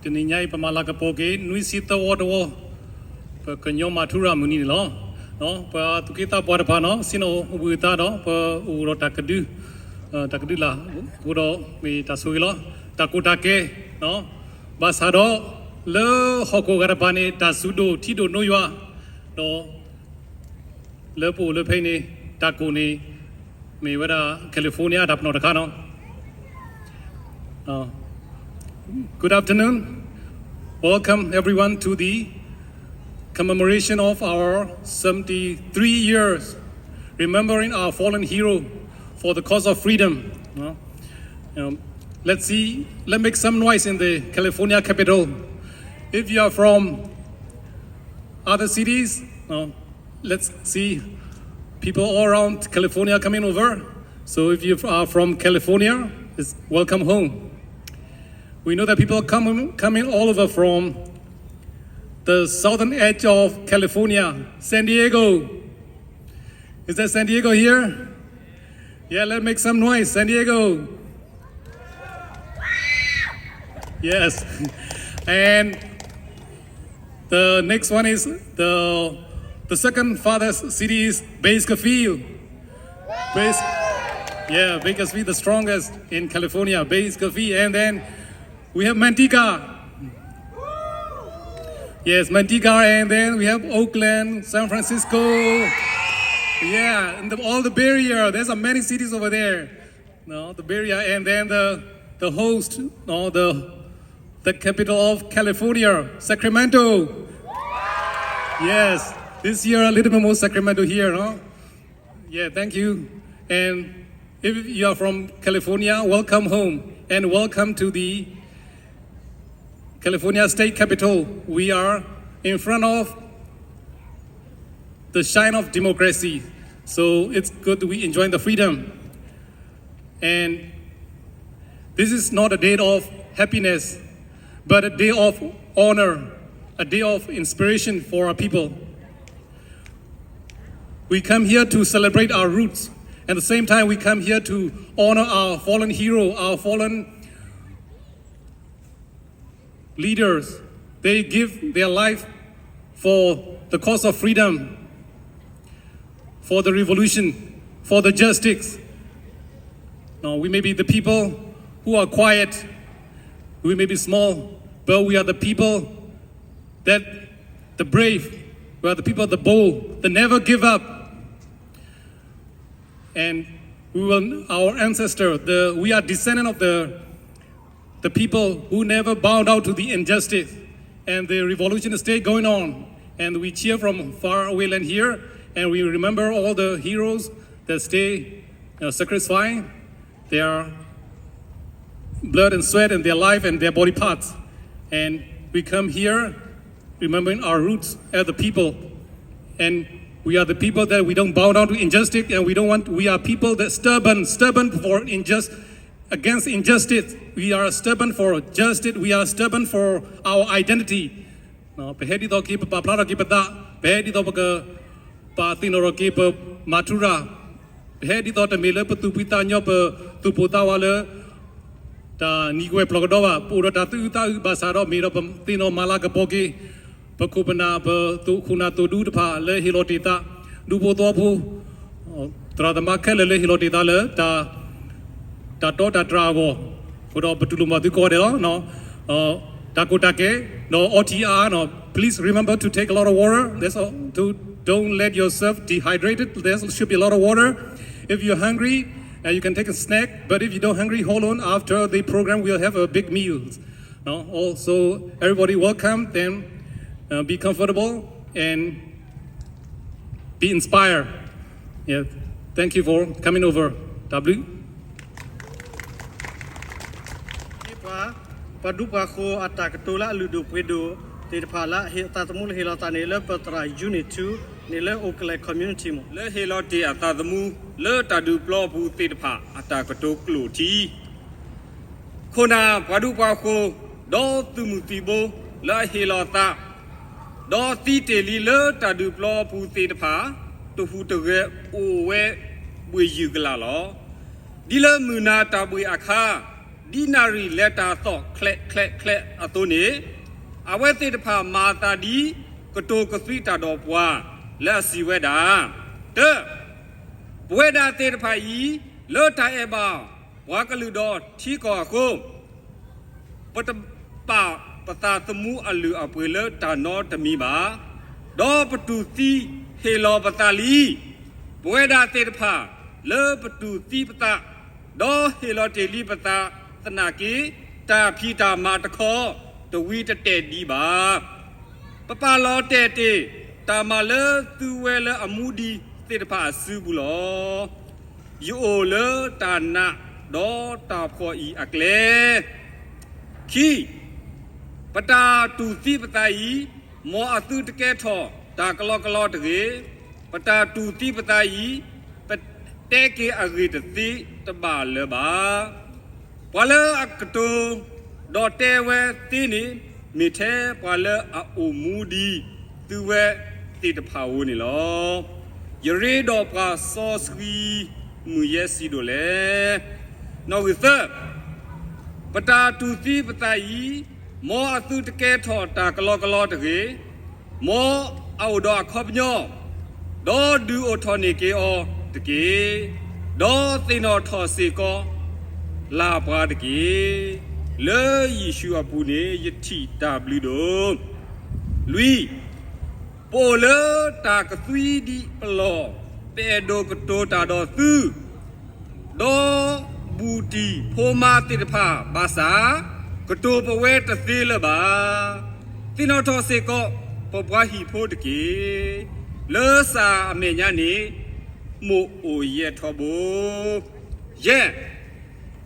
Tininyai Pamala Kapoke, Nuisita Water, Kanyoma Tura Muni law, no, per Tukita Portapano, Sino, Uitado, per Uro Takadu, Takadula, Uro, Mi Tasuilo, Takutake, no, Basado, Le Hoko Garapane, Tasudo, Tido Noya, no, Lepo, Lepene, Takuni, Mayweather, California, Dapnotacano. Good afternoon. Welcome everyone to the commemoration of our 73 years, remembering our fallen hero for the cause of freedom. Let's make some noise in the California capital. If you are from other cities, let's see people all around California coming over. So if you are from California, welcome home. We know that people are coming all over from the southern edge of California, San Diego. Is that San Diego here? Yeah, let's make some noise, San Diego. Yes. And the next one is the second farthest city is Bakersfield. Bakersfield, the strongest in California, Bakersfield. And then we have Manteca. Yes, Manteca, and then we have Oakland, San Francisco. Yeah, and all the Bay Area. There's many cities over there. The Bay Area, and then the host, the capital of California, Sacramento. Yes, this year a little bit more Sacramento here, no? Yeah, thank you. And if you are from California, welcome home and welcome to the California State Capitol. We are in front of the shine of democracy. So it's good that we enjoy the freedom. And this is not a day of happiness, but a day of honor, a day of inspiration for our people. We come here to celebrate our roots. At the same time, we come here to honor our fallen hero, our fallen leaders. They give their life for the cause of freedom, for the revolution, for the justice. Now, we may be the people who are quiet, we may be small, but we are the people that, the brave, we are the people, the bold, that never give up. And our ancestor, we are descendant of the people who never bowed down to the injustice. And the revolution is still going on. And we cheer from far away land here. And we remember all the heroes that stay sacrificing their blood and sweat and their life and their body parts. And we come here remembering our roots as the people. And we are the people that we don't bow down to injustice, and we are people that stubborn for against injustice. We are stubborn for justice. We are stubborn for our identity. Pehedi to ki pa plaro ki pata, pehedi to pa pa tinoro ki pa matura, pehedi to temele pa tu pita nyo pa tu puta wale ta nigwe plogodowa puro ta tu ta basaro miro pa tino malaga poki pa kupana pa tu kuna tu du pa le hilotita du po to pu tra da makele le hilotita le ta tota trago kudo betuluma tu ko de no takutake no OTR no. Please remember to take a lot of water. Don't let yourself dehydrated. There should be a lot of water. If you're hungry, you can take a snack. But if you don't hungry, hold on. After the program, we'll have a big meal. No, also everybody welcome. Then be comfortable and be inspired. Yeah, thank you for coming over. W. Padupa ko atak tola ludu pedo tirpala tatamul hilata nele patra unit 2 nele Oakland community mo le hilati atadamu le tadu plo bu tirpa atakato kluti kona padupa ko do tumutibo le hilata do titeli le tadu plo bu tirpa to futuge owe bu yugla lo dile muna tabu akha ဒီနာရီလက်တာတော့ခလက်ခလက်ခလက်အတုန်နေအဝဲတိတဖာမာတာဒီကတိုကသီတာတော်ပွားလက်စီဝဲတာတဲ့ဘွဲတာတိတဖာဤလောတိုင်အဘောဝါကလူတော်ထီကောကိုပတပါပတာတမှုအလူအပွေလတာနောတမီပါဒေါ်ပတူတီဟေလောပတာလီဘွဲတာတိတဖာလေပတူတီပတာဒေါ်ဟေလောတေလီပတာသနာကီတာဖီတာမာတခောတဝီတတဲ့ဒီပါပပလောတဲ့တေတာမလေသူဝဲလေအမှုဒီတေတဖာဆူဘူးလောယူအိုလေတာနာဒေါ်တာဖောဤအကလေခီပတာတူစီပတာဤမောအတုတကဲထောတာကလောကလောတကေပတာတူစီပတာဤပတဲကေအဂိတတိတပါလေပါပဝလေအကတုဒေါ်တဲဝဲတီနီမိထဲပဝလေအမူဒီသူဝဲတီတဖာဝနေလောယရေဒေါ်ပါဆောစကီမူရဲ့စီတို့လေနော်ဝိသပတာတူစီပတာဤမောအတုတကဲထောတာကလောကလောတကေမောအော်တော်ခေါပညောဒေါ်ဒူအိုထော်နေကေအောတကေဒေါ်သိနော်ထော်စီကောလာပါတကေလေယေရှုအပူနေယတိတာဘလူတို့လူပိုလတာကသွီဒီပလောပေဒိုကတိုတာတော်သူဒေါ်ဘူတီဖိုမာတိတဖာဘာသာကတိုပဝဲတသေးလပါတိနောထောစေကောပပွားဟီဖိုတကေလေစာအမေညာနေမို့အိုရဲ့ထောဘူရဲ့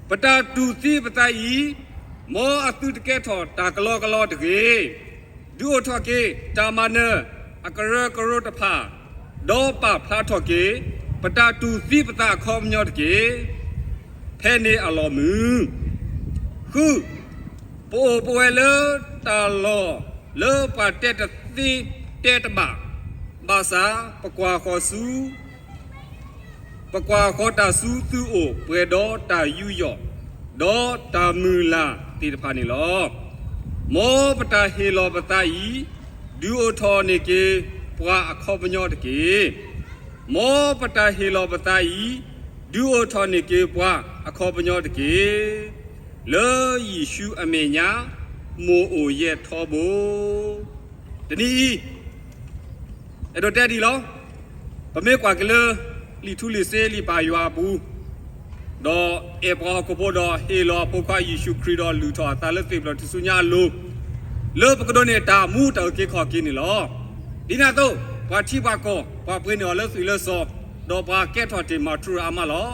ပတာတူစီပတာဤမောအတုတကဲထောတာကလောကလောတကေဒူထောကေတာမနအကရကရတဖာဒေါ်ပဖလာထောကေပတာတူစီပတာခေါမညောတကေဖဲနေအလောမူခုပိုပွဲလတာလောလောပါတက်တသိတက်တဘာဘာသာပကွာခေါ်စုပကွာခေါ်တာစုသူအိုပွဲတော်တာယူယောဒေါ်တာမူလာတိတဖာနေလောမောပတာဟေလောပတာဤဒူအိုထော်နေကေပွာအခေါပညောတကေမောပတာဟေလောပတာဤဒူအိုထော်နေကေပွာအခေါပညောတကေလေယေရှုအမေညာမိုအိုရဲ့ထောဘူတနီအဲ့တော့တက်ဒီလောပမေကွာကလေလီထူလီစေလီပါယွာဘူးဒေါ်အေဘရာကိုပိုဒေါ်ဟေလောပုခါယေရှုခရစ်တော်လူထောတာလက်တိဘလတဆုညာလိုလေပကဒိုနေတာမူတောကေခေါ်ကင်းနီလောဒီနာတော့ဘာတိဘာကောဘာပင်းနော်လဲဆွေလဲစောဒေါ်ဘာကဲထော်တေမာထူအာမလော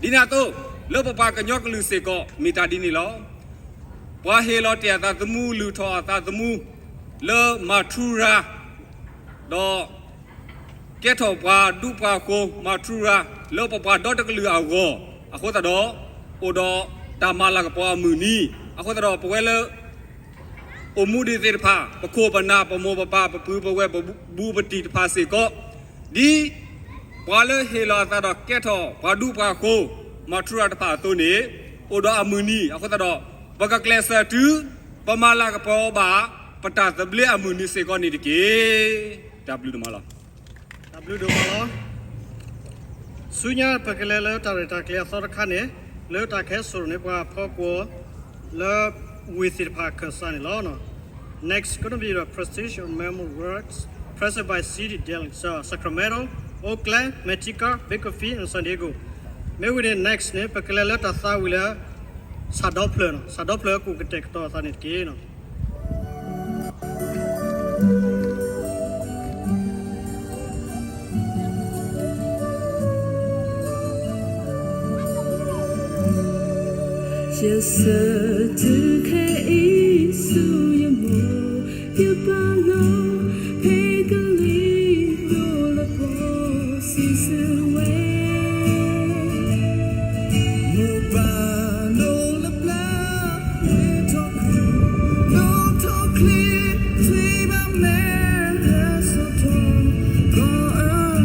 ဒီနာတော့လောပပကညောကလူစေကောမီတာဒီနီလောဘွာဟေလောတေတာသမူလူထောတာသမူလောမာထူရာဒေါ်ကဲထော်ဘာဒူပါကိုမာထူရာလောပပဒေါ်တကလူအောကိုအခုတတော်အိုတော်တာမလာကပွားမူနီအခုတတော်ပွဲလောအမှုဒီသေတဖာပခိုပနာပမောပပပပူပဝဲဘူပတိတဖာစေကောဒီဘွာလေဟေလာတာတော့ကဲထော်ဘာဒူပါကိုမထရတဖာတုန်နေအိုတော်အမူနီအခုတတော်ဘကကလဆာတူပမာလာကပေါ်ပါပတာတဘလေအမူနီစေကောနေတကေ W ဒမလာ W ဒမလာဆုညာပကလေလတာရတာကလဆောရခနဲ့လေတာခဲဆိုနေပွားဖောကောလေဝီစီပါကဆန်လောနော် next gonna be the prestige of memory works presented by CD Del Sacramento Oakland Mexico Bakersfield and San Diego maybe next เนี่ยปกติแล้วตัดสาวแล้วสาดอเพลนสาดอเพลกูกระเตกตัวสานิดกี้เนาะ Je sais tu que Isu yamo yubano pegali no la po si suwe mubano la bla no talk clear sleep a man so tall go on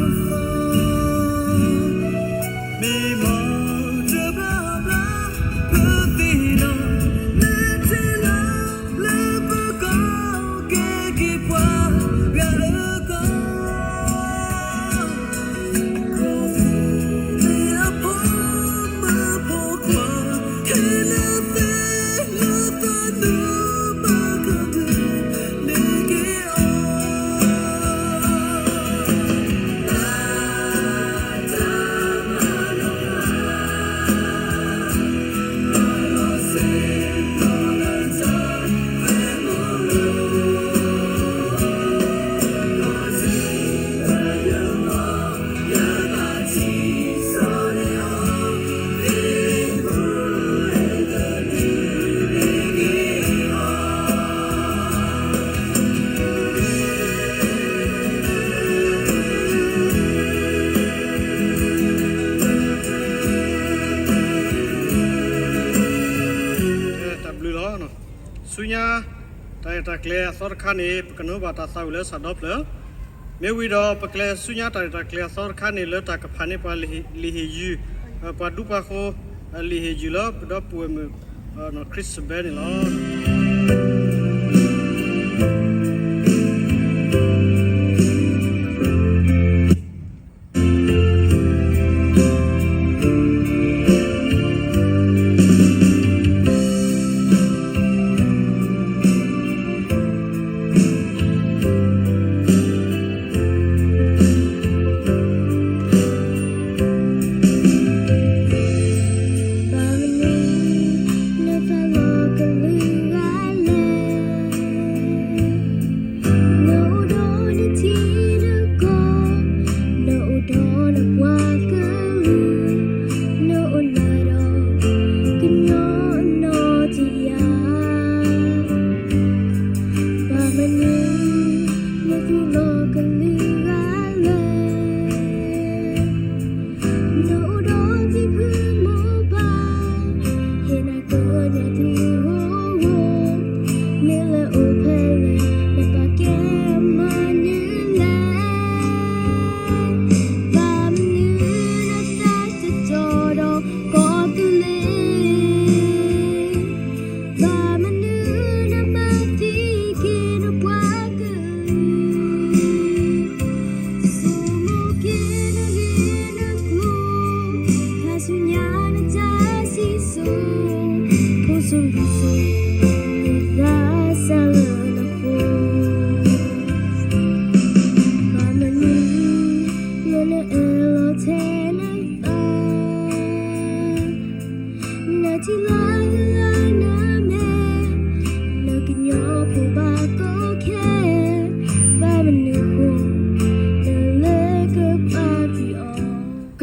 me more to blah blah director clear sort khani kanu bata sau le sadop le me we do pakle sunya director clear sort khani le ta ka phani pa li hi yu pa du pa kho li hi yu lo do pu me no Chris Ben lo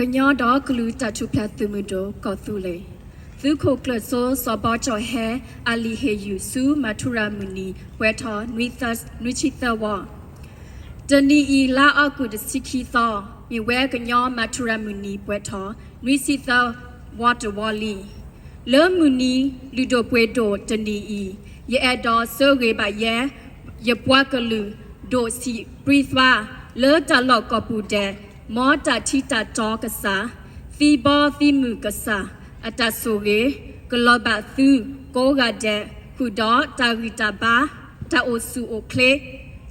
Kanya da klu tatu platu mudo kothule. Thuko kloso sobacho he ali he yusu matura muni weta nuithas nuchita wa. Dani I la aku de siki tha mi we kanya matura muni weta nuisita water wali. Le muni ludo puedo dani I ye edo so re ba ye pwakalu do si breathwa le talok kopude. မောတာတီတာတောကစားသီဘောသီမှုကစားအတဆူရေကလောဘသူကိုကတဲ့ခုတော့တာဝီတာဘာတာအိုဆူအိုကလေ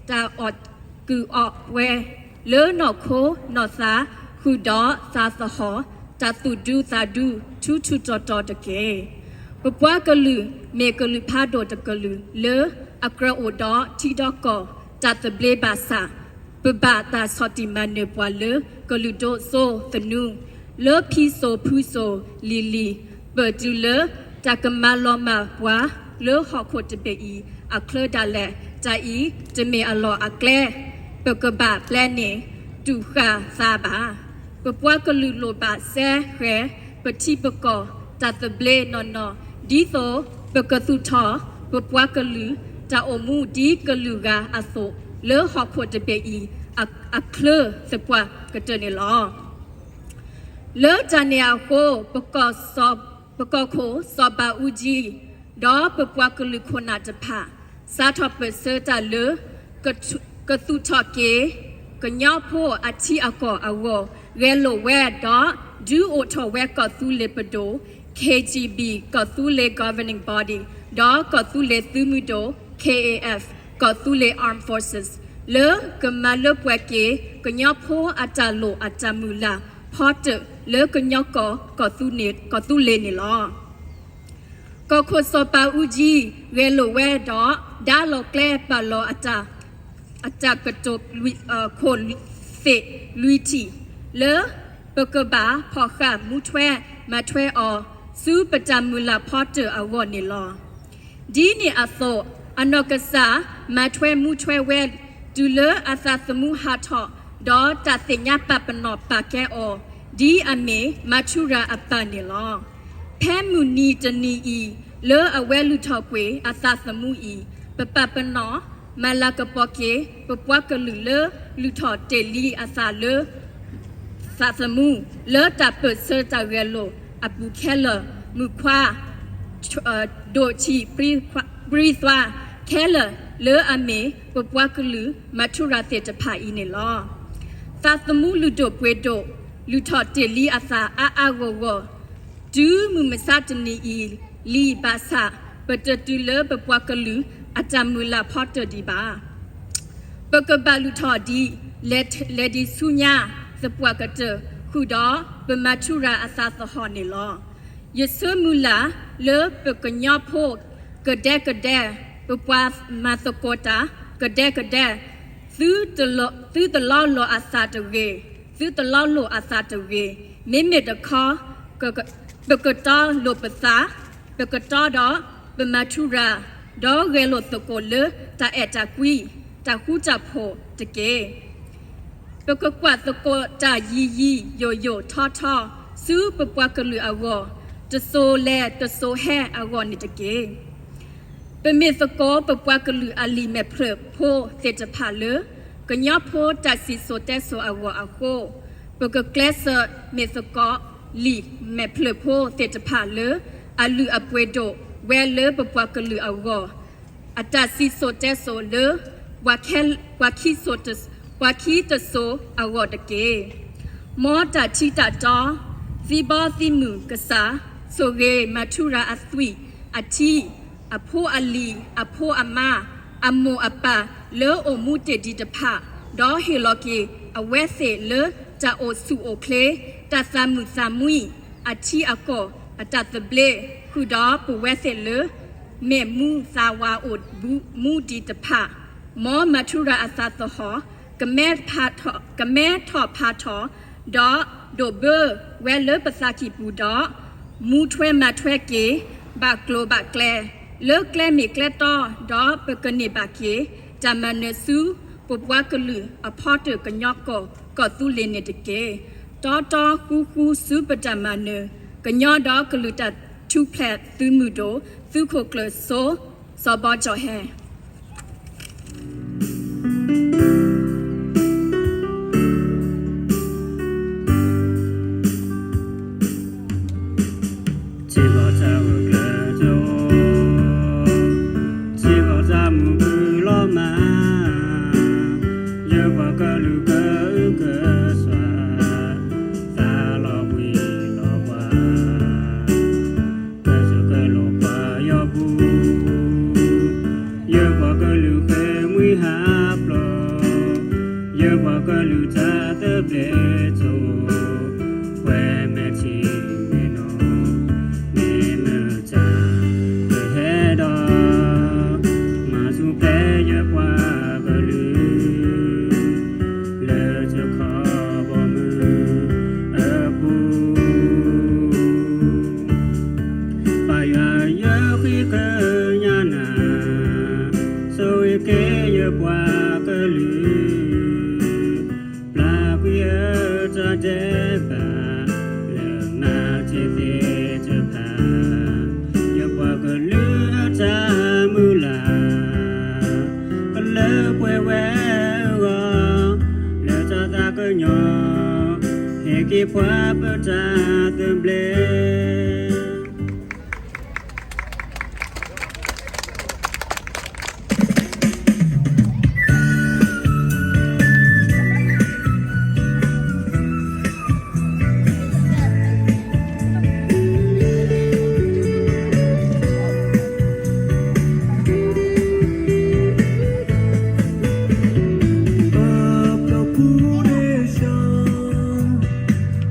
တာအော့ကူအော့ဝဲလေနော်ခိုနော်စာခုတော့စာသဟောတာတူဒူတာဒူထူထူတော်တော်တကေပပွားကလူမေကလူဖာတော်တကလူလေအကရအိုတော့တီတော့ကောတာတဘလေဘာစာပပတာစောတိမန်နေပွားလေကလူဒိုဆိုသနုလေဖီဆိုဖူဆိုလီလီပတူလေတကမလောမပွားလေဟော့ခိုတပေဤအခလဒါလေတိုင်ဤတမေအလောအကလဲပကဘပလနေတူခါစာပါပပွားကလူလိုပါဆဲခဲပတိပကောတတဘလေနော်နော်ဒီသောပကသူထောပပွားကလူတာအမှုဒီကလူကအစို့လေဟော့ခိုတပေဤအခလစပွားကတနေလောလေတန်ယာကိုပကောဆောပကောခိုဆောပါဦးကြီးဒေါ်ပပွားကလူခနာတဖာစာထပစတာလေကသူထကေကညောဖို့အချီအကောအဝရဲလိုဝဲတော့ဒူအိုထောဝဲကသူလေပဒို KGB ကသူလေ governing body ဒေါ်ကသူလေသူမှုတို KAF ကသူလေ armed forces လေကမလပွက်ကေကညောဖို့အတလိုအတမူလာဖော့တလေကညောကသူနေကသူလေနေလောကခိုစပါဦးကြီးရဲလိုဝဲတော့ဒါလောကလဲပါလောအတကတုခိုစေလူတီလေပကဘာဖောခမူထွဲမထွဲအောစူပတမူလာဖော့တအဝနေလောဒီနေအသောအနောကစားမထွဲမူထွဲဝဲဒူလေအသသမူဟာထောဒေါ်တသိညာပပနောပကဲအောဒီအမေမချူရာအပနေလောဖဲမူနီတနီဤလေအဝဲလူထောက်ကွေအသသမူဤပပနောမလာကပောကေပပွားကလူလေလူထော်တေလီအသလေသသမူလေတပစတဝဲလိုအပူခဲလမူခွာဒိုချီပရီသွာ แค่ละเลออเมปปวากลือมัทุราเตจะพาอีเนลอตาตมูลุโดเปโดลุทอเตลีอาซาอาอาววดูมุมซาตนีอีลีบาซาปตตุเลปปวากลืออาจามุลาพอตดีบาปกบาลุทอดีเลดีสุญาสปวากเตคูดอปมัทุราอาซาสหอเนลอยสมุลาเลปกญอโพกะแดปปวามาสโกตากะแดซื้อตะลอโลอาซาตเวซื้อตะลอโลอาซาตเวเมเมตะคอกะปกตอโลปซาปกตอดอปมัทุราดอเวโลสโกเลตาเอตากวีตาคูจับโพตะเกปกกวาสโกตายีโยท่อซื้อปปวากะลืออาวอตะโซแลตะโซแฮอาวอนิตะเกเป็นเมสโกปปวากลืออาลีแมเพลโพเตจพาเลกญอโพจัสิโซเตโซอาวอาโคปกเกลสเมสโกลีแมเพลโพเตจพาเลอาลืออปเวโดเวเลปปวากลืออาวอาตาสิโซเตโซเลวาคิโซตสวาคิตโซอาวตะเกมอตาชิตาจอซีบอซิมุกษาโซเกมาทุราอัสวีอาทีอโพอลีอโพอามาอโมอปาเลอโอมูเตดิตพะดอเฮโลเกอเวเซเลจาโอสุโอเคลตาซามุซามุยอาทีอโกอตาตเบลคูดอปูเวเซเลเมมูซาวาโอดบูมูดิตพะมอมาทุราอาซาสหอกะแม่ทอพาทอดอโดเบอเวเลปสากิปูดอมูทเวมาทเวเกบากโกลบากแกลเลิกแกลมีแกลต่อดอเปกเนบาเกจามันเนซูปบวากลืออพอเตกันยอกก็ตุเลเนตเกตอคูซูปจามันเนกันยอดอกลือตัดทูแพลตตือมือโดซูโคเกลโซซอบอจอแฮ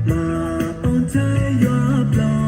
My own time, your blood.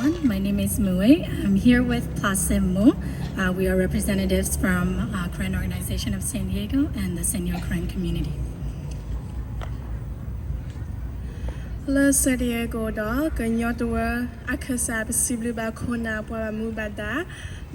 Everyone, my name is Mue. I'm here with Placimo. We are representatives from Korean Organization of San Diego and the Senor Korean community. Le San Diego da Ganyatua Akasa Sibluba Kona Mubada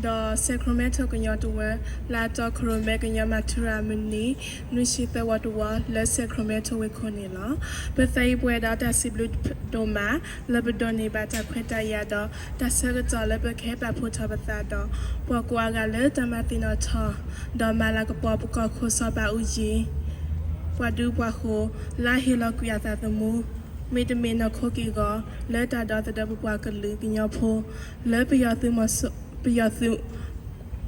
da Sacramento Ganyatua La da Krome Ganyamatura Muni Nushita Watua Le Sacramento Wikonila but they were that Siblu Doma Labadoni Bata Queta Yada da Sergata Lebekepa Putabathada Waguagale Damatina Ta da Malakapapuka Kosaba Uji Wadu Waho La Hila Guiata the Mu made the men a cookie go, let that other double walk a loop in your pool, let be your thing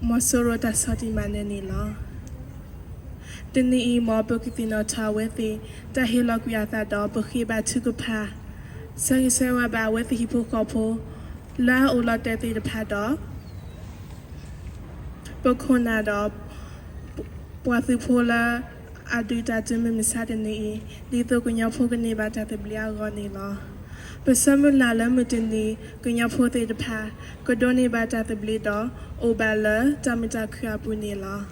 Mosoro da Sati Mananila. Then the e more book in our tower with thee, the hillock we are that dog, but he bad took a pa. So you say about with the hippocapo, la or la death the paddock. Boconada, Boathupola. Adu datu misadini dito kunya pogani bata te blia goni la besamu la la mutini kunya pote de pa kodoni bata te blido obala tamita kuapuni la.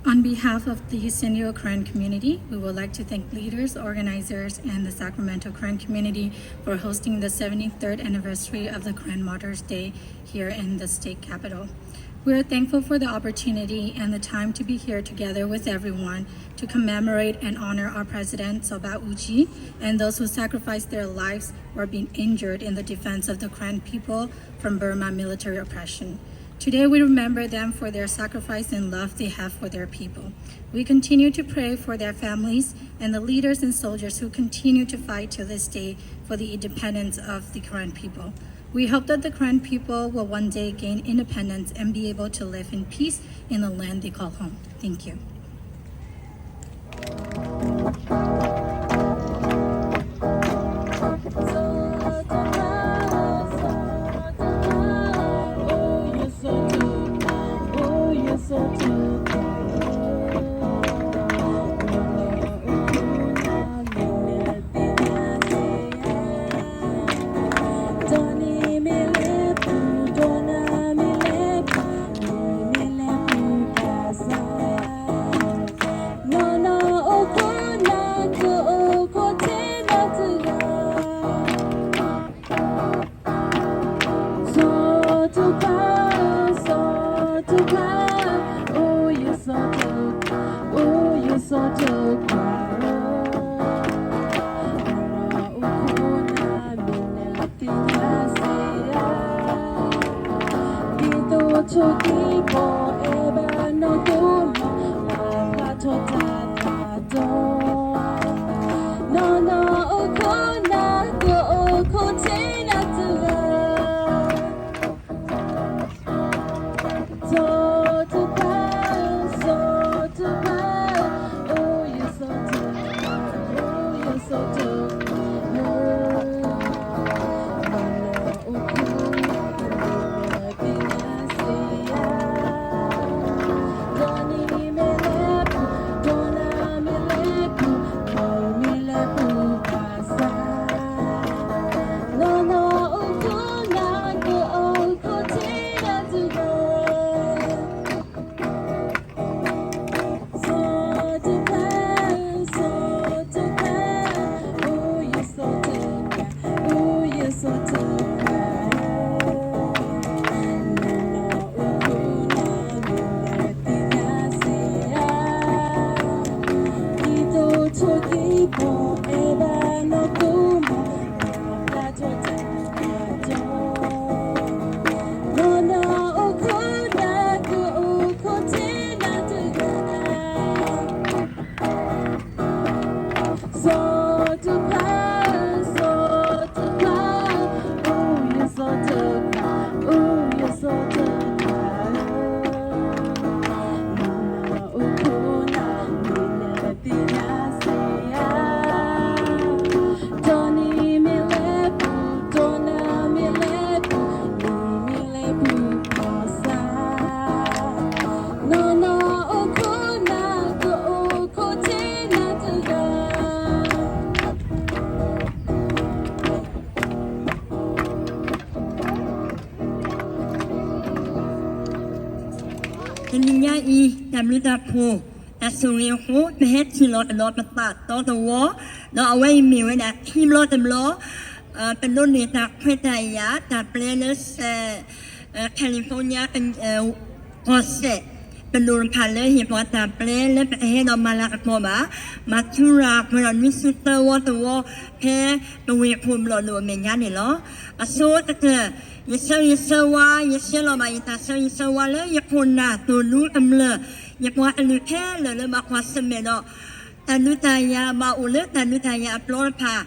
On behalf of the Senor Korean community, we would like to thank leaders, organizers, and the Sacramento Korean community for hosting the 73rd anniversary of the Korean Martyrs' Day here in the state capitol. We are thankful for the opportunity and the time to be here together with everyone to commemorate and honor our President Soba Uji and those who sacrificed their lives or been injured in the defense of the Korean people from Burma military oppression. Today we remember them for their sacrifice and love they have for their people. We continue to pray for their families and the leaders and soldiers who continue to fight to this day for the independence of the Korean people. We hope that the Korean people will one day gain independence and be able to live in peace in the land they call home. Thank you. No, Kenya i WW Asuriho the head chilo the lot of that to the war no away me when that him lot them law เป็นรุ่นนี้จากเพชรยาจากเปลสแคลิฟอร์เนียเป็นคอสเซเป็นดูนพันเลยเห็นว่าจากเปลและประเทศเรามาลากตัวมาชูราเพื่อนมิสเตอร์วอเตอร์วอแพ้ตัวเวภูมิหล่อหลวงเมียนนี่เหรออาสู้ตะเกียยิเซว่ายิเซเรามาอิตาเซยิเซว่าเลยยักคนน่ะตัวรู้ตำเลยยักว่าอันนี้แค่เลยมาควาสเมดแต่นุตายามาอุเลแต่นุตายาปลอดภัย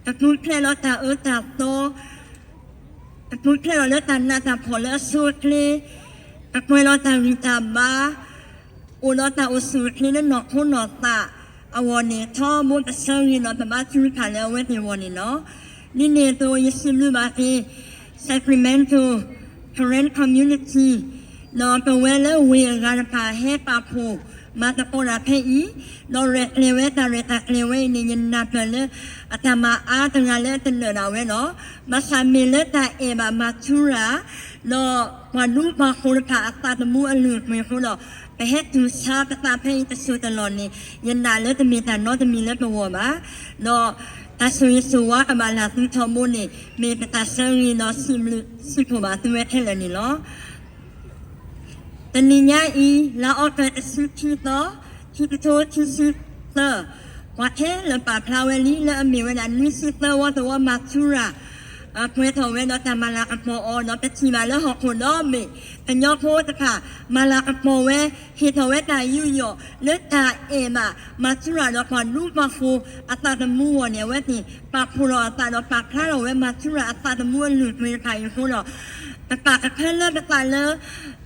แต่พูดแค่เราแต่แต่โตแต่พูดแค่เราแล้วแต่หน้าแต่ผลแล้วสุดเลยแต่พอเราแต่วิจารณ์บ้าอุเราแต่อุสุดเลยนั่นหนอกผู้หนอกตาเอาวันนี้ท่อมุดเสื่อมเราแต่บ้านชีวิตผ่านแล้วเวทีวันนี้เนาะนี่เนี่ยตัวยิสลูมาที่ Sacramento Current Community เราตัวเวลเวียกันพาให้ปาผูมาตะโกนเพอีเราเลเวตาเลเวนี่ยันนับเลยอาตมาอาตั้งแต่เลิกตั้งแต่เราเวเนาะมาสามีเลิกแต่เอบามาชูระเราวันนู้นมาคนพาอาตาตมูอันลุดไม่คนเราไปเฮ็ดดูชาตาเพอีตะสุตลอดนี่ยันนาเลิกจะมีแต่น้องจะมีเลิกตัวบ้าเราตาสุยสุวะอามาลาตุทอมุนี่มีแต่ตาเซรีเราสิบาตัวเท่านี้เนาะตอนนี้อีเราออกไปสุดที่ต่อที่โตที่สุดต่อว่าเท่เราป่าพลาวลีเรามีเวลานิสิตว่าตัวมาชูระเพื่อทำเวลาแต่มาลากับโมอเราไปที่มาแล้วหกคนน้อมีเป็นยอดโพสค่ะมาลากับโมเวที่ทำเวลายุ่ยเลือดตาเอมาชูระเราผ่านรูปมาฟูอัตตามัวเนี่ยเวทีปากพูเราอัตตาเราปากพลาเราเวมาชูระอัตตามัวหลุดไม่ไปพูเราแต่ปากกับเพื่อนเลิกแต่ปากเลิก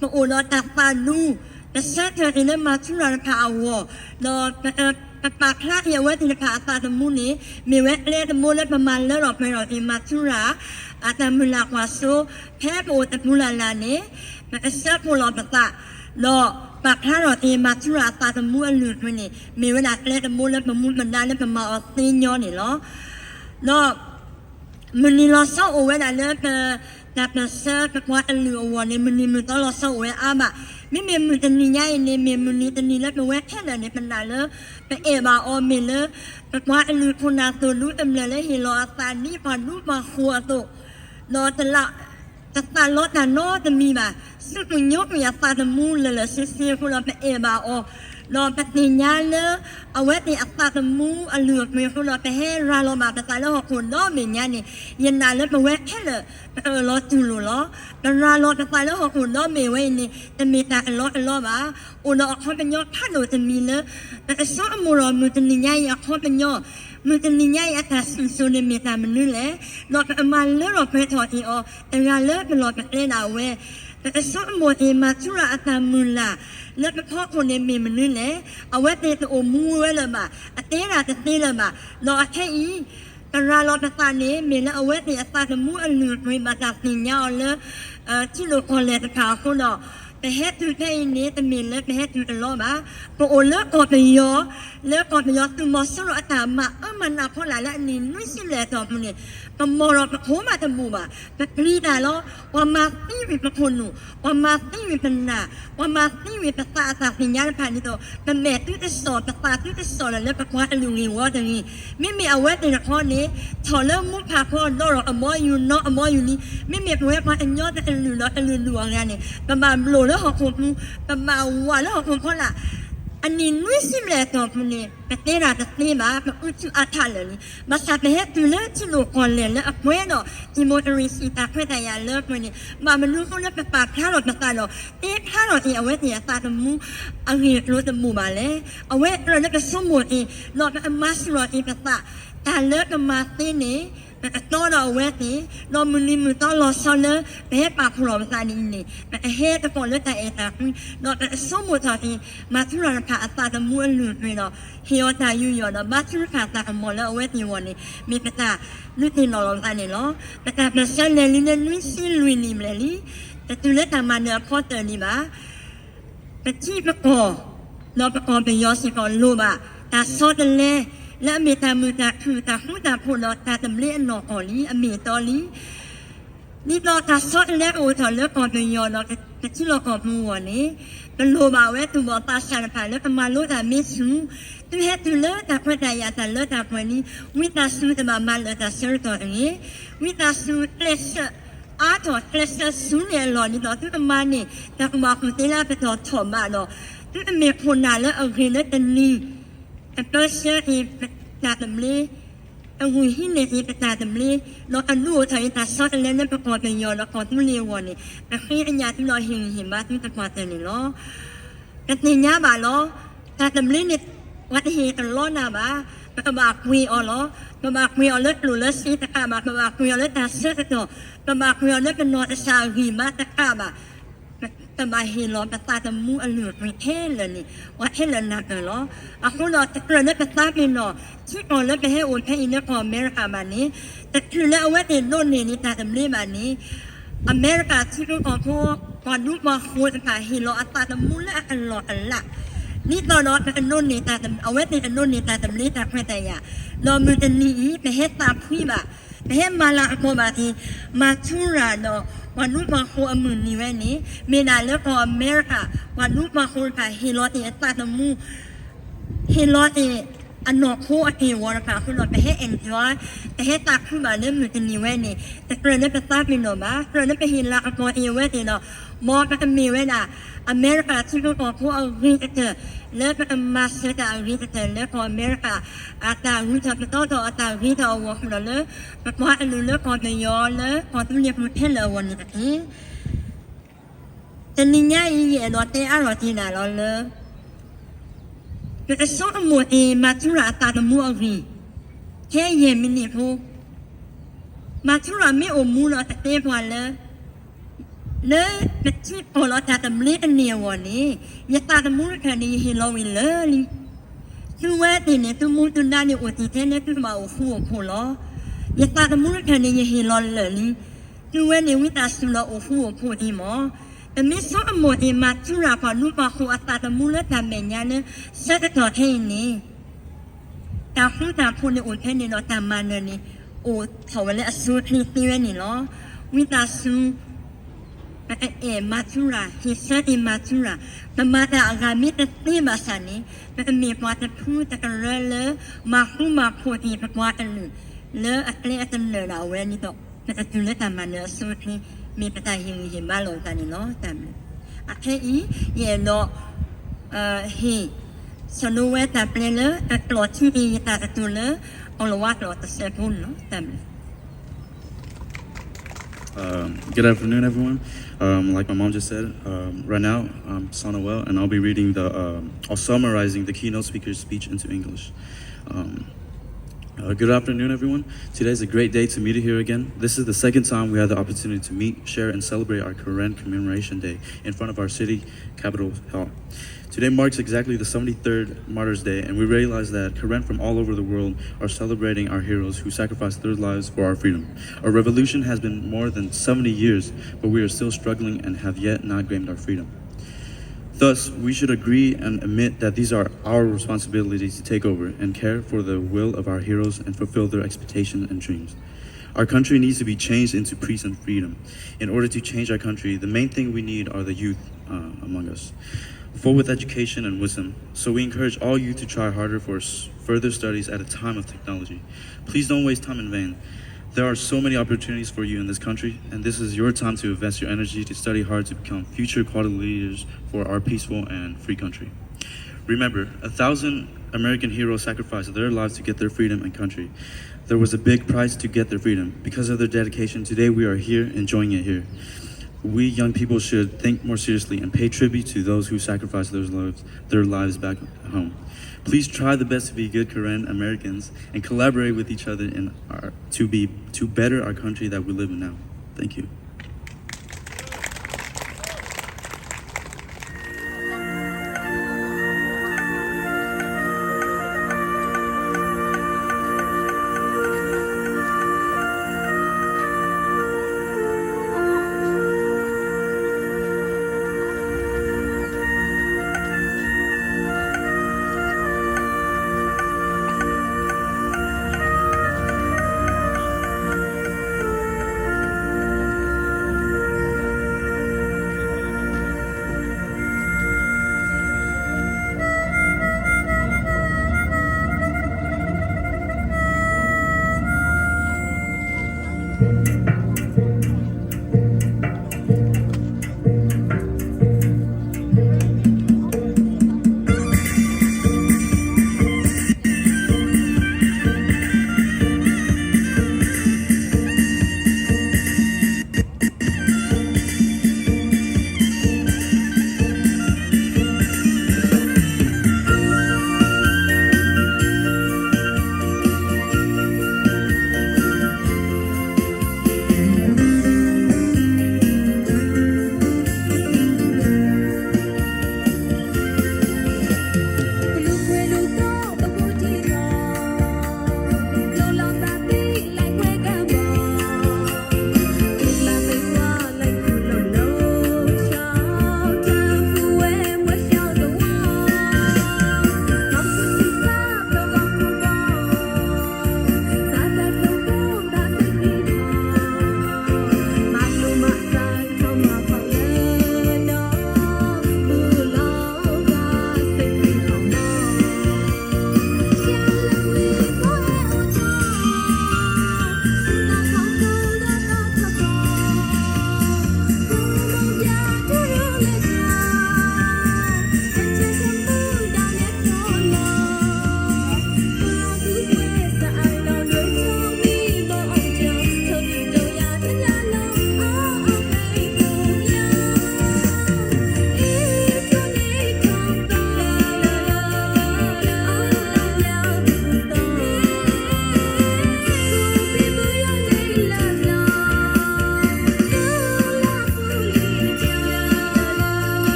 มาอุเราตักปานูแต่เชื่อเธอที่เริ่มมาชูระพาเอาเราปากพลาดเยาว์ที่จะพาอัตตาตมุนี้มีเวทเล่ตมุเล่ประมาณเลิกหลอกไปหลอกที่มาชูระอัตตามุลากวาสุแพ้ปูตะมุลาลานี้แต่เชื่อปูเราตักเราปากพลาดหลอกที่มาชูระอัตตาตมุหลุดไปนี่มีเวลาเล่ตมุเล่ประมุมันได้เล่ประมาณออสตินยอนี่เหรอเรามันนี่เราเศร้าเวลาเลิกแต่เป็นเสื้อกับว่าอันเหลือวันนี้มันนี่มันต้องรอเศร้าเว้ยอาบะไม่มีมันจะนี่ง่ายเนี่ยมีมันนี่จะนี่แล้วเป็นเว้ยแค่ไหนเนี่ยเป็นได้เลยเป็นเอบาออมเลยกับว่าอันเหลือคนน่าตัวรู้เต็มเลยแล้วเห็นรอตานี่ผ่านรูปมาคัวตัวรอแต่ละจะตาลดแต่โน้จะมีแบบซึ่งมันยกอย่างตาจะมูเลยเลยเสียคนเราเป็นเอบาออ รอปฏิญญาเลเอาไว้ที่อัตตาตมูอเลือกมีคนรอไปให้ราลมาไปตายแล้วคนรอมีเงี้ยนี่ยันนาเลยไปแวะแค่เลยรอจูลุล้อแต่ราลไปตายแล้วคนรอมีไว้นี่แต่มีแต่รอมาอุณออกเขาเป็นยอดถ้าหนูจะมีเลยแต่ซ้อมูรอมือจะนิยายออกเขาเป็นยอดมือจะนิยายอาการสุนมีตามันนู่นแหละรอไปมาเลยรอไปถอดอีออแต่ราเลยเป็นรอไปเล่นเอาไว้แต่ซ้อมูเอมาชุระอาตามุลละแล้วเป็นพ่อคนในมีมันนี่แหละเอาไว้เตะตัวมูไว้เลยมาเตะละเตะเลยมารอแค่อีแต่เราตาเนี้ยมีแล้วเอาไว้เตะตามูอันหลุดไปมาจากนิยาวเลยที่เราคนเลยตะขาคนเนาะแต่เฮ็ดอยู่แค่นี้แต่มีแล้วแต่เฮ็ดอยู่ตลอดมาพอโอเลิกกอดไปยอแล้วกอดไปยอตัวมอสระตามามันน่ะเพราะหลายละนี่นุ่ยสิแหละตอบมันนี่ก็มอรโหมาตะบูมาแต่ปลีดาล้อว่ามาตีวิปคนหนูว่ามาตีวิปนาว่ามาตีวิปตาตาสิญญาณผ่านนี่ตัวแต่แม่ตื้อจะสอนตาตื้อจะสอนแล้วก็คว้าลุงลิงว่าอย่างนี้ไม่มีเอาไว้ในข้อนี้ถอดเริ่มมุดพาพ่อดอรอมออยู่เนาะอมออยู่นี่ไม่มีเอาไว้พออันยอดแต่ลือเนาะลือหลวงเนี่ยประมาณโลแล้วหอกผมประมาณวันแล้วหอกผมเพราะละอันนี้นุ่ยสิแหละตอบมันนี่แต่เตระแต่เตมาแบบอุ้ยอาถรรพ์เลยมาสัตว์เฮ็ดตัวเลือดที่โลกก่อนเลยแล้วเมื่อเนาะที่โมเตอริสตาเพื่อแต่ยาเลิกมันนี่มันรู้เขาเลิกไปปากถ้าเราจะตายเนาะถ้าเราที่เอาไว้เนี่ยตาตมูเอาเหตุรู้ตมูมาเลยเอาไว้เราเลิกไปสมุดอีเราไปมาสรออีไปตาเลิกกันมาตีนี้ตัวเราเวทีเรามือนี้มือต้องรอซ้อนเลยไปให้ปากพลอมตาดินนี่ไปให้ตะโกนเลยแต่เอตาเราแต่สมุดทอดีมาทุเรศผ่าตาตะมัวหลุดไปเนาะเฮียตาอยู่ยอดมาทุเรศผ่าตาหมดแล้วเวทีวันนี้มีไปตาลุตีเราลองตาเนี่ยเนาะไปตาเป็นเส้นเลยนี่เนี่ยลุยซิลุยนิ่มเลยนี่แต่ตัวเล็กตามาเนื้อพอเตอร์นี่มาไปที่ประกอบเราประกอบเป็นยอดสิก่อนรูปอะตาซอดเลยและมีตามือตาคือตาหูตาพูนตาตำเลี้ยนหนอกอ่อนนี้มีตอนี้นี่เราตาซอดแล้วโอ้ถอดเลือกก่อนเป็นยอเราแต่ที่เราก่อนมัวนี้เป็นโลบาเวตุบอตาชาลผ่านแล้วก็มาลูตามิสูตัวเฮ็ดตัวเลือตาพระตายาตาเลือตาพนี้วิตาสูตามาเลือตาเสือตัวนี้วิตาสูเลสอาถอดเลสสูเนี่ยหล่อนี่ต่อตัวมานี่ตามาคุณเตล่าไปต่อถอดมาเนาะตัวมีคนนาแล้วเอาคืนแล้วตันนี้แต่ตัวเชื่อที่ตาตำลีเอาหุ่นหินในที่ตาตำลีเราอันรู้ทางตาซอดแล้วนั่นประกอบเป็นยอเราขอทุ่มเลี้ยววันนี้แต่khiอันยาที่เราเห็นบ้านที่ตะกวาดแต่นี่ล้อกันนี่ยาบ้าล้อตาตำลีนี่วัดเหตุล้อหน้าบ้าประบากวีอ๋อล้อประบากวีอ๋อเลิศหลุเลิศสีตะกาบ้าประบากวีอ๋อเลิศตาเสื้อตะโตประบากวีอ๋อเลิศเป็นนอนสาวหิมะตะกาบ้าแต่มาเห็นล้อตาตะมูอเลือดไม่เท่เลยนี่ว่าเท่เลยนักเลยล้ออ่ะคุณเราจะเกิดเลือดตาเป็นเนาะที่ก่อนเลือดไปให้อุ่นให้อินเดียของอเมริกามานี้แต่คือแล้วว่าในโน่นนี่ตาตะมีมานี้อเมริกาที่รู้ของพวกก่อนรู้มาคุยกันเห็นล้อตาตะมูและอันล้ออันละนี่ตอนนั้นเป็นโน่นนี่ตาตะเอาไว้ในโน่นนี่ตาตะมีตาใครแต่ยาเรามือจะหนีไปให้ตาพี่บ่าไปให้มาละโมบาทีมาทุราเนาะวันนู้นมาโคอมือนี่ไว้นี้มีนายแล้วก็อเมริกาวันนู้นมาโคไปเฮโรตีตาตมูเฮโรตีอันนอกโคอตีวอร์ค่ะคุณเราไปให้เอ็นจอยไปให้ตาขึ้นมาเริ่มมือจะนี่ไว้นี่แต่เกลือเนี่ยไปตาเป็นหน่อมาเกลือเนี่ยไปเฮลาอโกเอเวตีเนาะมอก็จะมีไว้น่ะอเมริกาที่รู้ของพวกเอาวิเตอร์แล้วก็มาเสกเอาวิเตอร์แล้วก็อเมริกาอาตาวิเตอร์ก็ต่ออาตาวิเตอร์วอร์คุณเราเลยเพราะว่าอันนู้นแล้วก็จะย้อนเลยพอต้องเรียกมันเท่เลยวันนี้ตะกี้แต่นี่เนี่ยอีเอโรตีอารตีน่ะเราเลยแต่ส่วนหมดเอมาทุระตาตะมัววีแค่เย็นมินิพูมาทุระไม่อมมูเราแต่เตะพอเลยเลยเป็นที่พอเราตาตะมีอันเนียววันนี้ยาตาตะมูแค่นี้เฮโลวีเลยตัวว่าตีเนี่ยตัวมูตัวนั้นเนี่ยอดที่แท้เนี่ยตัวมาโอ้โหพอล้อยาตาตะมูแค่นี้เฮโลเลยตัวว่าเนี่ยวิตาสุราโอ้โหพอดีมั้งแต่ไม่สมมติมาทุระพอนุปะหัวตาตะมูแล้วตาเมียเนี่ยเสด็จต่อให้นี่ตาคู่ตาพูดในอุ่นแค่นี้เนาะตามมาเนี่ยโอ้เขาวันนี้สู้ที่ตีไว้นี่เนาะวิตาสุมาทุระฮิเซติมาทุระแต่มาแต่อาการมิตรตีมาสันนี้แต่มีพอจะพูดแต่กันเลยมาคู่มาพูดที่ประวัติเลยอะไรอันเลยเราเว้ยนี่ต่อแต่จุดเล็กตามมาเนี่ยสู้ที่มีประจัยหิมบ้านลงตานี่เนาะแต่แค่อีเยโนเฮ สนุเวแต่เปลเลแต่กลอดที่ดีแต่กระตุเลเอาละว่ากลอดแต่เสียบุญเนาะแต่ Good afternoon, everyone. Like my mom just said, right now I'm Sonawell, and I'll be reading I'll summarizing the keynote speaker's speech into English. Good afternoon, everyone. Today is a great day to meet you here again. This is the second time we had the opportunity to meet, share, and celebrate our Karen Commemoration Day in front of our city capitol hall. Today marks exactly the 73rd Martyrs' Day, and we realize that Karen from all over the world are celebrating our heroes who sacrificed their lives for our freedom. Our revolution has been more than 70 years, but we are still struggling and have yet not gained our freedom. Thus, we should agree and admit that these are our responsibilities to take over and care for the will of our heroes and fulfill their expectations and dreams. Our country needs to be changed into peace and freedom. In order to change our country, the main thing we need are the youth among us, full with education and wisdom. So we encourage all youth to try harder for further studies at a time of technology. Please don't waste time in vain. There are so many opportunities for you in this country, and this is your time to invest your energy to study hard to become future quality leaders for our peaceful and free country. Remember, 1,000 American heroes sacrificed their lives to get their freedom and country. There was a big price to get their freedom. Because of their dedication, today we are here enjoying it here. We young people should think more seriously and pay tribute to those who sacrificed their lives back home. Please try the best to be good Karen Americans and collaborate with each other to better our country that we live in now. Thank you.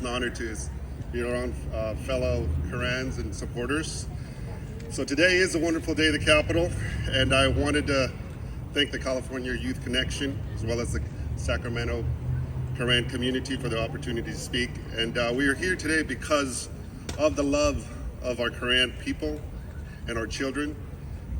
an honor to be around fellow Korans and supporters. So today is a wonderful day at the Capitol, and I wanted to thank the California Youth Connection as well as the Sacramento Koran community for the opportunity to speak. And we are here today because of the love of our Koran people and our children.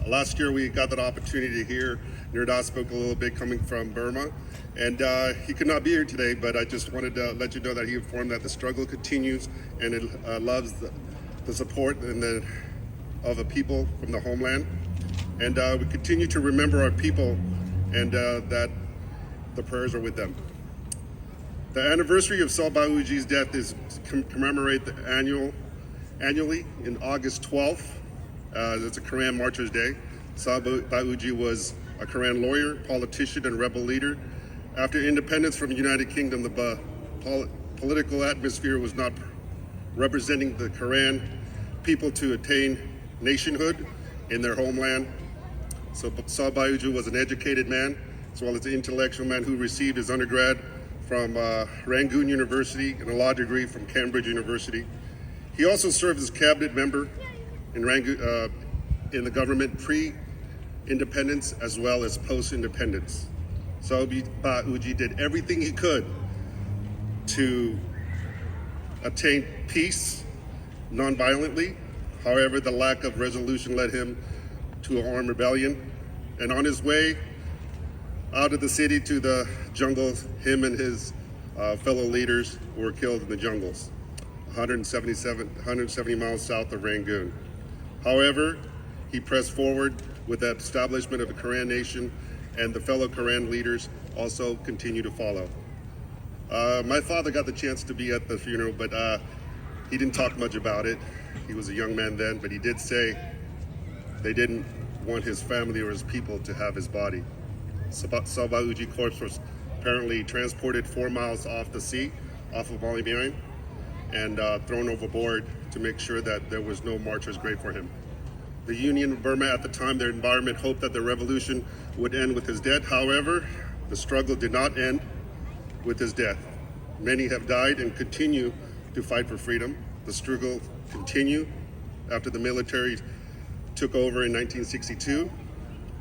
Last year we got that opportunity to hear Nirdas spoke a little bit coming from Burma, and he could not be here today, but I just wanted to let you know that he informed that the struggle continues and it loves the support and of the people from the homeland. And we continue to remember our people and that the prayers are with them. The anniversary of Salbauji's death is commemorate annually in August 12th. It's a Koran Martyrs Day. Salbauji was a Koran lawyer, politician, and rebel leader. After independence from the United Kingdom, the political atmosphere was not representing the Koran people to attain nationhood in their homeland. So Salbauji was an educated man, as well as an intellectual man who received his undergrad from Rangoon University and a law degree from Cambridge University. He also served as cabinet member in Rangoon, in the government pre-independence as well as post-independence. Salbauji did everything he could to obtain peace non-violently. However, the lack of resolution led him to an armed rebellion. And on his way out of the city to the jungle, him and his fellow leaders were killed in the jungles, 170 miles south of Rangoon. However, he pressed forward with the establishment of the Koran nation, and the fellow Koran leaders also continue to follow. My father got the chance to be at the funeral, but he didn't talk much about it. He was a young man then, but he did say they didn't want his family or his people to have his body. Salbauji corpse was apparently transported 4 miles off the sea, off of Malibien, and thrown overboard to make sure that there was no martyr's grave for him. The Union of Burma at the time, their environment hoped that the revolution would end with his death. However, the struggle did not end with his death. Many have died and continue to fight for freedom. The struggle continued after the military took over in 1962,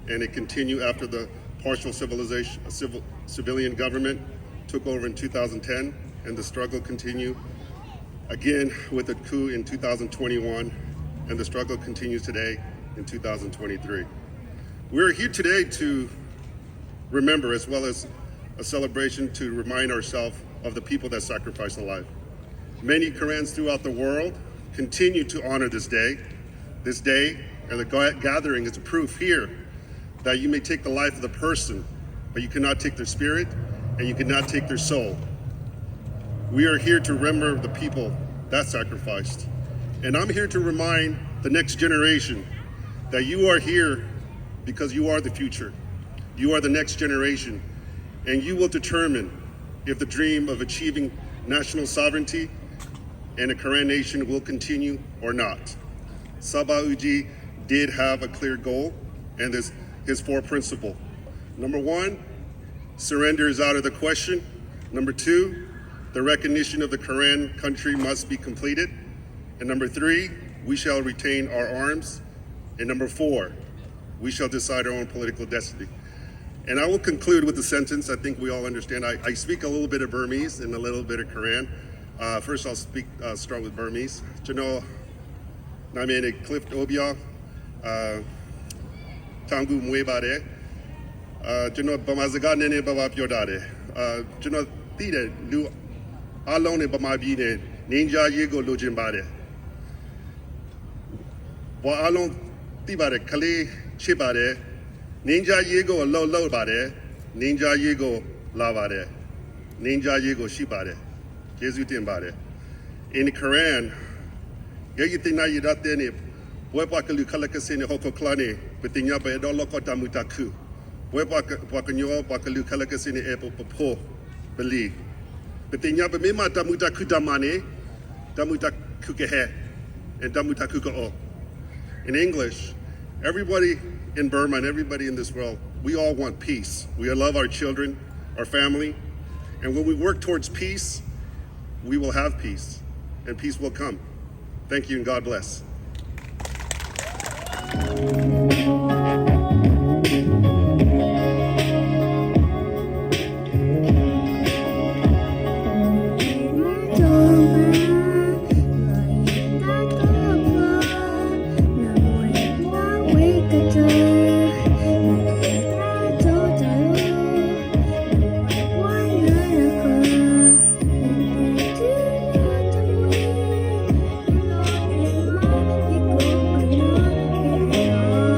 and it continued after the partial civilian government took over in 2010, and the struggle continued again with a coup in 2021, and the struggle continues today in 2023. We're here today to remember, as well as a celebration to remind ourselves of the people that sacrificed a life. Many Korans throughout the world continue to honor this day. This day, and the gathering is a proof here that you may take the life of the person, but you cannot take their spirit, and you cannot take their soul. We are here to remember the people that sacrificed. And I'm here to remind the next generation that you are here because you are the future. You are the next generation, and you will determine if the dream of achieving national sovereignty and a Koran nation will continue or not. Salbauji did have a clear goal, and his 4 principles. Number 1, surrender is out of the question. Number 2, the recognition of the Koran country must be completed. And number 3, we shall retain our arms. And number 4, we shall decide our own political destiny. And I will conclude with the sentence I think we all understand. I speak a little bit of Burmese and a little bit of Koran. First I'll start with Burmese. Chano Namene Clift Obia Tangu Mwebare Chano Bamazaga Nene Baba Piodare Chano Tide Lu Alone Bamabine Ninja Yego Lojimbare Wa Alon Tibare Kali Chibare Ninja Yego Low Bade Ninja Yego Lavare Ninja Yego Shibare Jesus Timbare. In the Quran, Yayitina Yidatene, Webakalu Kalakasini Hoko Klani, Betinya Bedolokota Mutaku, Webakanyo Bakalu Kalakasini Epo Popo, believe. Betinya Bemima Damuta Kudamane, Damuta Kukehe, and Damuta Kukao. In English, everybody in Burma and everybody in this world, we all want peace. We love our children, our family, and when we work towards peace, we will have peace, and peace will come. Thank you, and God bless. Hãy subscribe cho kênh Ghiền Mì Gõ để không bỏ lỡ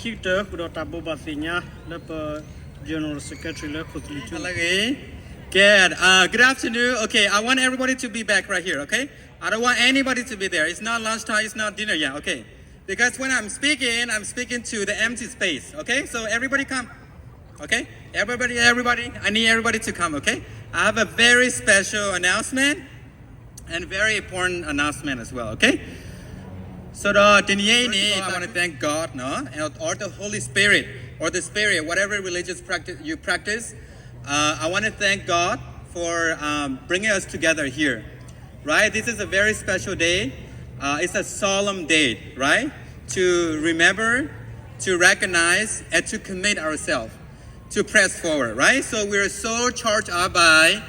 executor who dot Abu Basinya, the General Secretary, Okay. Good. Good afternoon. Okay, I want everybody to be back right here, okay? I don't want anybody to be there. It's not lunchtime, it's not dinner yet, okay? Because when I'm speaking to the empty space, okay? So everybody come, okay? Everybody, I need everybody to come, okay? I have a very special announcement and very important announcement as well, okay? So I want to thank God, no? Or the Holy Spirit, or the Spirit, whatever religious practice you practice. I want to thank God for bringing us together here, right? This is a very special day. It's a solemn day, right? To remember, to recognize, and to commit ourselves, to press forward, right? So we're so charged up by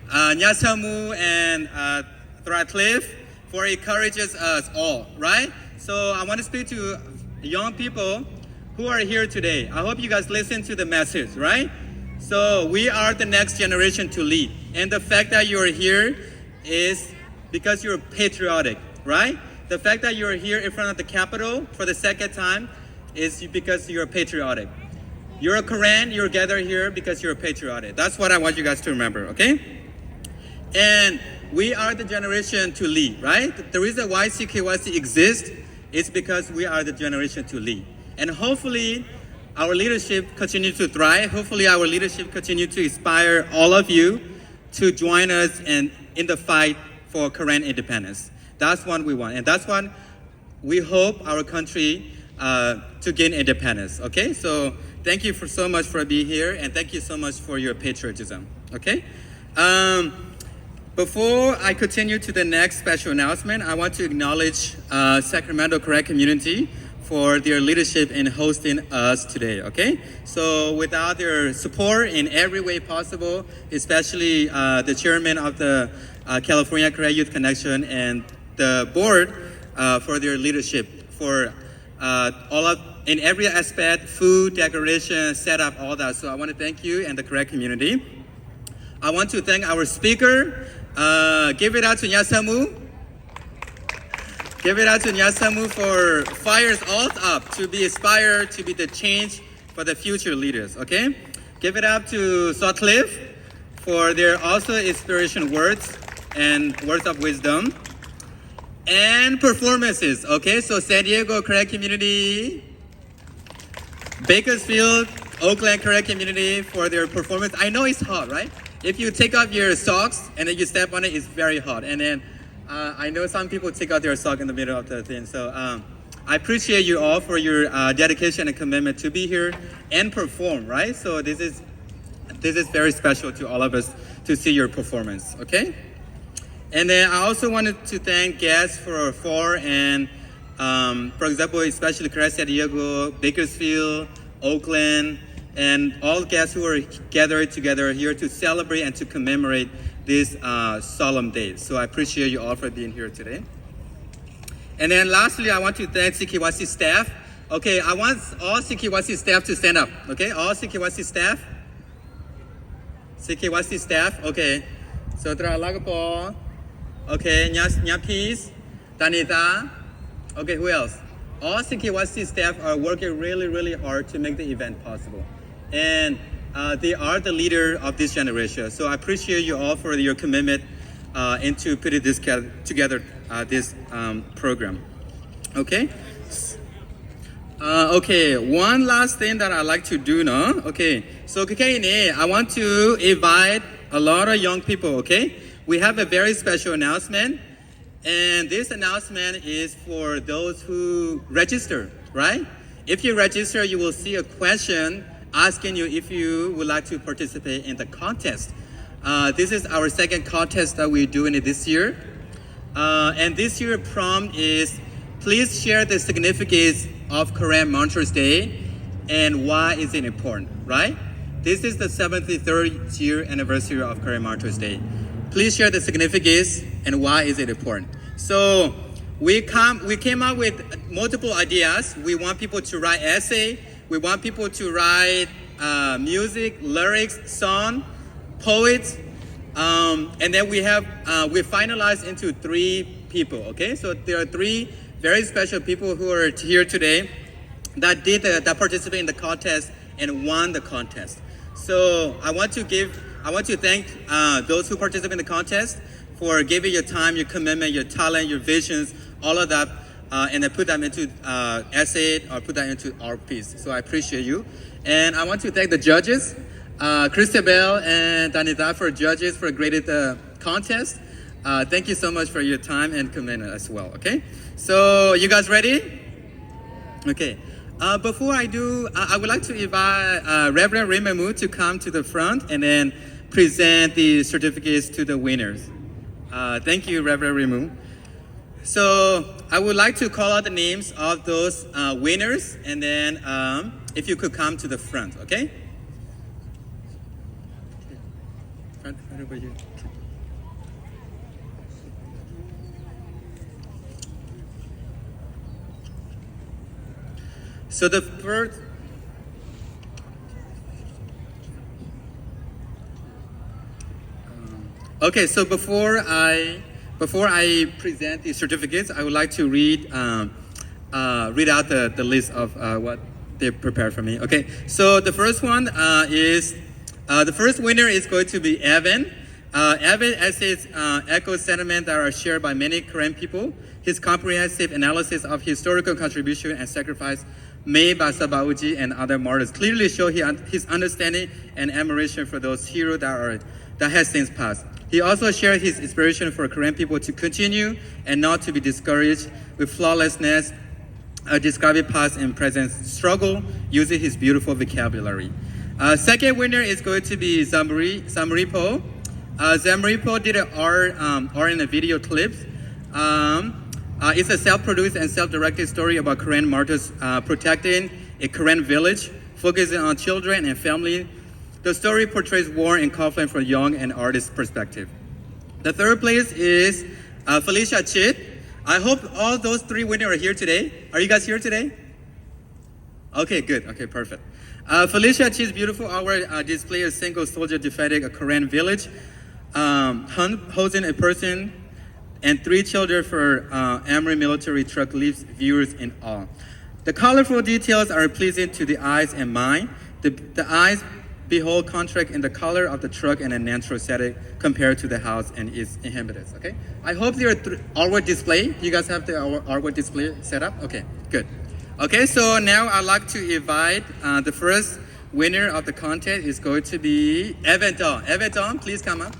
Nyasamu and Thratcliffe for encourages us all, right? So I want to speak to young people who are here today. I hope you guys listen to the message, right? So we are the next generation to lead. And the fact that you're here is because you're patriotic, right? The fact that you're here in front of the Capitol for the second time is because you're patriotic. You're a Korean, you're gathered here because you're patriotic. That's what I want you guys to remember, okay? And we are the generation to lead, right? The reason why CKYC exists is because we are the generation to lead. And hopefully, our leadership continue to thrive. Hopefully our leadership continue to inspire all of you to join us in the fight for Korean independence. That's what we want. And that's what we hope our country to gain independence. Okay? So thank you so much for being here, and thank you so much for your patriotism. Okay? Before I continue to the next special announcement, I want to acknowledge Sacramento Korean community for their leadership in hosting us today, okay? So without their support in every way possible, especially the chairman of the California Korea Youth Connection and the board for their leadership, for in every aspect, food, decoration, setup, all that. So I want to thank you and the Korea community. I want to thank our speaker. Give it out to Nyasamu. Give it out to Nyasamu for fires all up to be inspired to be the change for the future leaders, okay? Give it up to Sutcliffe for their also inspiration words and words of wisdom and performances, okay? So San Diego Korean community, Bakersfield, Oakland Korean community for their performance. I know it's hot, right? If you take off your socks and then you step on it, it's very hot. And then I know some people take out their sock in the middle of the thing. So I appreciate you all for your dedication and commitment to be here and perform, right? So this is very special to all of us to see your performance, okay? And then I also wanted to thank guests for and for example, especially San Diego, Bakersfield, Oakland, and all guests who are gathered together here to celebrate and to commemorate this solemn day. So I appreciate you all for being here today. And then lastly, I want to thank CKYC staff. Okay, I want all CKYC staff to stand up. Okay, all CKYC staff. CKYC staff, okay. So Tralagapo. Okay, Nyapis, Tanita. Okay, who else? All CKYC staff are working really, really hard to make the event possible. And they are the leader of this generation. So I appreciate you all for your commitment into putting this together, this program. Okay? Okay, one last thing that I like to do now. Okay, so I want to invite a lot of young people, okay? We have a very special announcement. And this announcement is for those who register, right? If you register, you will see a question asking you if you would like to participate in the contest. This is our second contest that we're doing it this year. And this year prompt is, please share the significance of Korean Monsters Day and why is it important, right? This is the 73rd year anniversary of Korean Monsters Day. Please share the significance and why is it important. So we came up with multiple ideas. We want people to write essay. We want people to write music, lyrics, song, poets, and then we finalized into 3 people. Okay, so there are 3 very special people who are here today. that participate in the contest and won the contest. So I want to thank those who participate in the contest for giving your time, your commitment, your talent, your visions, all of that, and then put them into essay or put that into art piece. So I appreciate you. And I want to thank the judges, Christabel and Danita for judges for graded the contest. Thank you so much for your time and commitment as well, okay? So you guys ready? Okay. Before I do, I would like to invite Reverend Rimamu to come to the front and then present the certificates to the winners. Thank you, Reverend Rimamu. So I would like to call out the names of those winners, and then if you could come to the front, okay? Front over here. So the first, okay. So before I present the certificates, I would like to read out the list of what they prepared for me. Okay. So the first one is the first winner is going to be Evan. Evan essays echo sentiments that are shared by many Korean people. His comprehensive analysis of historical contribution and sacrifice made by Sabauji and other martyrs clearly show his understanding and admiration for those heroes that has since passed. He also shared his inspiration for Korean people to continue and not to be discouraged with flawlessness, describing past and present struggle using his beautiful vocabulary. Second winner is going to be Zamripo. Zamripo did an art in a video clips. It's a self-produced and self-directed story about Korean martyrs protecting a Korean village, focusing on children and family. The story portrays war and conflict from young and artist perspective. The third place is Felicia Chit. I hope all those three winners are here today. Are you guys here today? Okay, good. Okay, perfect. Felicia Chit's beautiful artwork displays a single soldier defending a Korean village, holding a person and 3 children for Amory military truck leaves viewers in awe. The colorful details are pleasing to the eyes and mind. The eyes behold contrast in the color of the truck and a natural setting compared to the house and its inhabitants. Okay, I hope your artwork display. You guys have the artwork display set up. Okay, good. Okay, so now I'd like to invite the first winner of the contest is going to be Evan Dong. Evan Dong, please come up.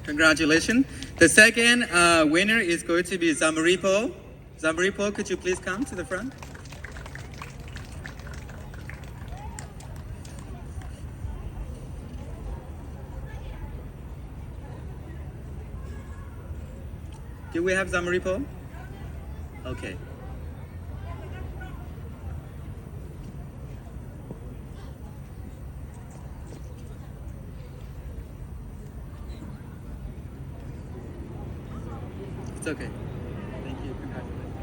Congratulations. The second winner is going to be Zamripo. Zamripo, could you please come to the front? Do we have Zamripo? Okay. It's okay. Thank you. Congratulations.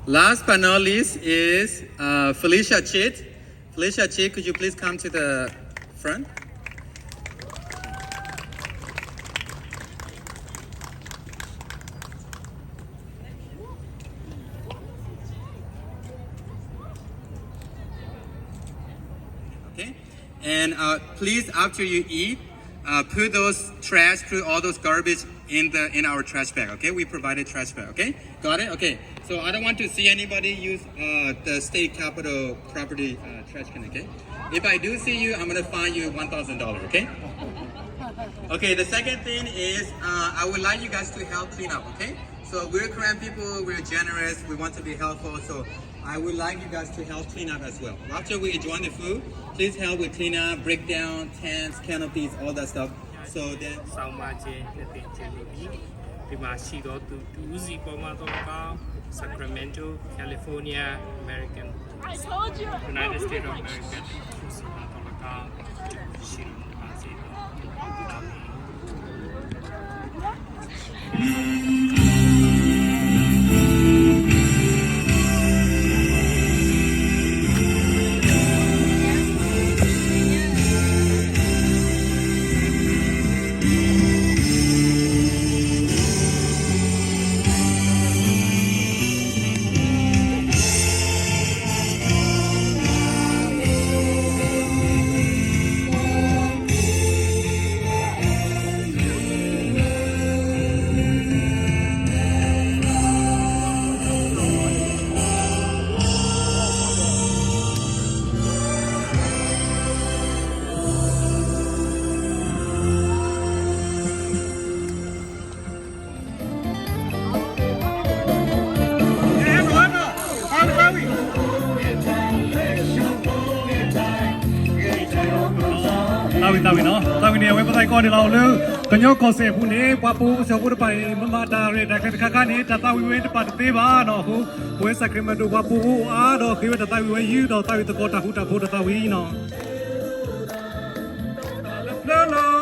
Last but not least is Felicia Chit. Felicia Chit, could you please come to the front? Okay, and please, after you eat, put those trash, put all those garbage in our trash bag. Okay, we provided trash bag. Okay, got it. Okay, so I don't want to see anybody use the state capitol property trash can. Okay, if I do see you, I'm gonna fine you $1,000. Okay. Okay, the second thing is I would like you guys to help clean up. Okay, so we're Korean people, we're generous, we want to be helpful. So I would like you guys to help clean up as well. After we enjoy the food, please help with clean up, break down tents, canopies, all that stuff. so that ဆောင်းပါခြင်းနှစ်သိမ့်ခြင်းလို့ဒီမှာရှိတော့သူတူးစီပေါ်မှာတော့ကောင်း Sacramento California American United States of America တူးစီမှာတော့ကောင်းရှိပါစေတော့တာဝီနော်တာဝီနေဝဲပတိုင်ကောနေလောက်လို့ကညောကောဆေဖူနေပွားပူဆောပူပိုင်မမတာရတဲ့ခါနေတာတာဝီဝဲတပတ်သေးပါနော်ဟိုဝဲစကရမတိုပွားပူအားတော့ခေဝတာဝီဝဲယူတော့တာဝီတကောတာဟူတာဖို့တာဝီနော်လာလာ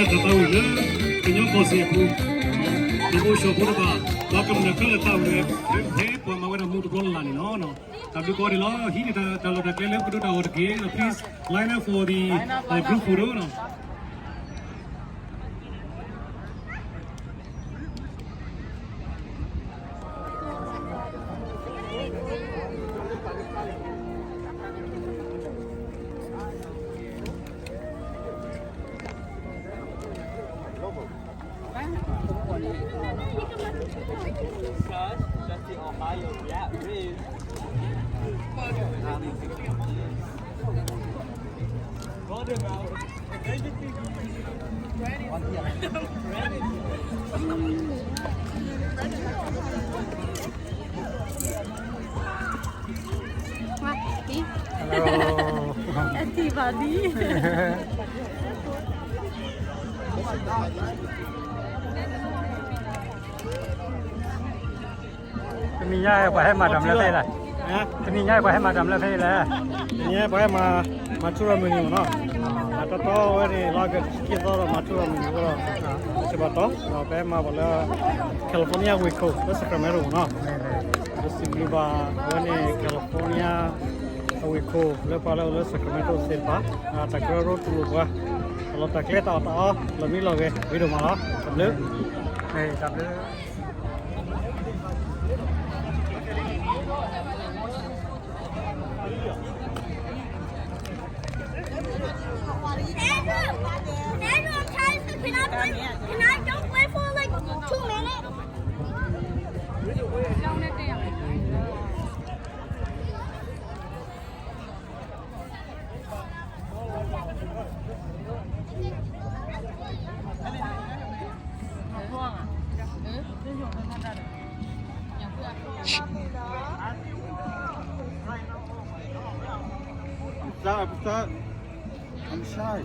kata wina kenyo kosi aku ibu show pun apa welcome the kala tahu ni hey pun mahu nak mutu kolam ni no tapi kau di law ini kalau dah kelihatan kudu dah order please line up for the group photo no. Mình nhai phải mà đầm lên đây này. Mình nhai phải mà đầm lên đây này. Mình nhai phải mà chua mình nó. Atau tahu ini lagu kita orang mature mình orang. Sebab tu, phải mà bảo là California Wico, đó Sacramento nó. Terus tiba ini California Wico, lepas lalu Sacramento Silva. Tak kira road tu lupa. Kalau tak kira tahu lebih lagi video malah, tablet. Tablet. Andrew, I'm trying to can I don't play for like 2 minutes? I'm shy.